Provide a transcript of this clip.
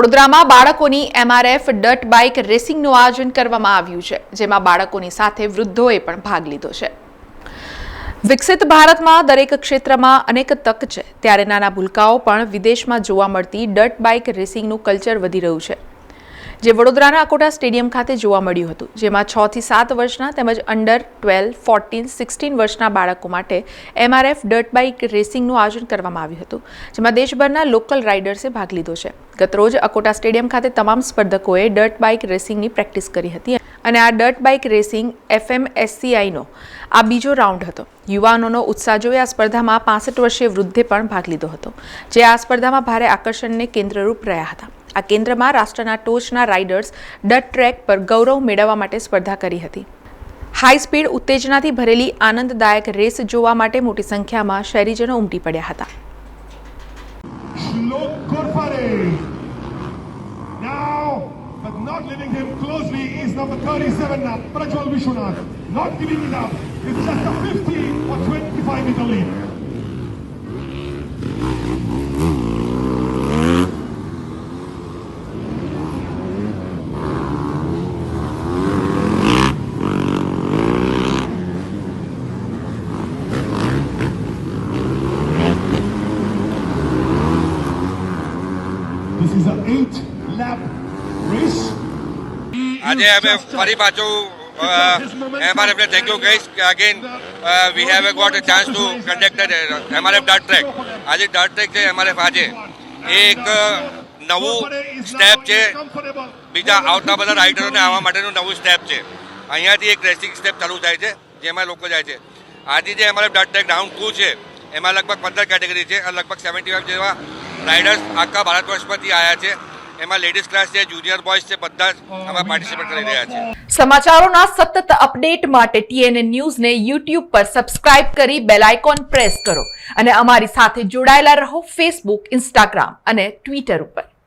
વડોદરામાં બાળકોની MRF dirt bike રેસિંગનું આયોજન કરવામાં આવ્યું છે, જેમાં બાળકોની સાથે વૃદ્ધોએ પણ ભાગ લીધો છે। વિકસિત ભારતમાં દરેક ક્ષેત્રમાં અનેક તક છે, ત્યારે નાના ભૂલકાઓ પણ વિદેશમાં જોવા મળતી ડર્ટ બાઇક રેસિંગનું કલ્ચર વધી રહ્યું છે, જે વડોદરાના અકોટા સ્ટેડિયમ ખાતે જોવા મળ્યું હતું, જેમાં 6 થી 7 વર્ષના તેમજ અંડર 12, 14, 16 વર્ષના બાળકો માટે MRF ડર્ટ બાઇક રેસિંગનું આયોજન કરવામાં આવ્યું હતું, જેમાં દેશભરના લોકલ રાઇડર્સે ભાગ લીધો છે। ગતરોજ અકોટા સ્ટેડિયમ ખાતે તમામ સ્પર્ધકોએ ડર્ટ બાઇક રેસિંગની પ્રેક્ટિસ કરી હતી અને આ ડર્ટ બાઇક રેસિંગ FMSCIનો આ બીજો રાઉન્ડ હતો। યુવાનોનો ઉત્સાહ જોઈ આ સ્પર્ધામાં 65 વર્ષીય વૃદ્ધે પણ ભાગ લીધો હતો, જે આ સ્પર્ધામાં ભારે આકર્ષણને કેન્દ્રરૂપ રહ્યા હતા। આ કેન્દ્રમાં રાષ્ટ્રના ટોચના રાઇડર્સ ડર્ટ ટ્રેક પર ગૌરવ મેળવવા માટે સ્પર્ધા કરી હતી। હાઈ સ્પીડ ઉત્તેજનાથી ભરેલી આનંદદાયક રેસ જોવા માટે મોટી સંખ્યામાં શહેરીજનો ઉમટી પડ્યા હતા। But not leaving him closely is number 37, Prajwal Vishwanath. Not giving it up. It's just a 50 or 25 meter lead. This is an 8-lap race. આજે અમે ફરી પાછું MRF ને થેન્ક યુ કહીશ કે again we have got a chance to conduct MRF dirt track. આજે dirt track છે MRF આજે એ એક નવું સ્ટેપ છે, બીજા આવતા બધા રાઇડરોને આવવા માટેનું નવું સ્ટેપ છે। અહીંયાથી એક રેસિંગ સ્ટેપ ચાલુ થાય છે, જેમાં લોકો જાય છે। આજે જે MRF ડર્ટ ટ્રેક રાઉન્ડ 2 છે, એમાં લગભગ 15 કેટેગરી છે અને લગભગ 75 જેવા રાઇડર્સ આખા ભારત વર્ષમાંથી આવ્યા છે। એમાં લેડીઝ ક્લાસ છે, જુનિયર બોયઝ છે, બધા જ આમાં પાર્ટિસિપેટ કરી રહ્યા છે। સમાચારોના સતત અપડેટ માટે TNN ન્યૂઝને YouTube પર સબસ્ક્રાઇબ કરી બેલ આઇકોન પ્રેસ કરો અને અમારી સાથે જોડાયેલા રહો Facebook, Instagram અને Twitter ઉપર।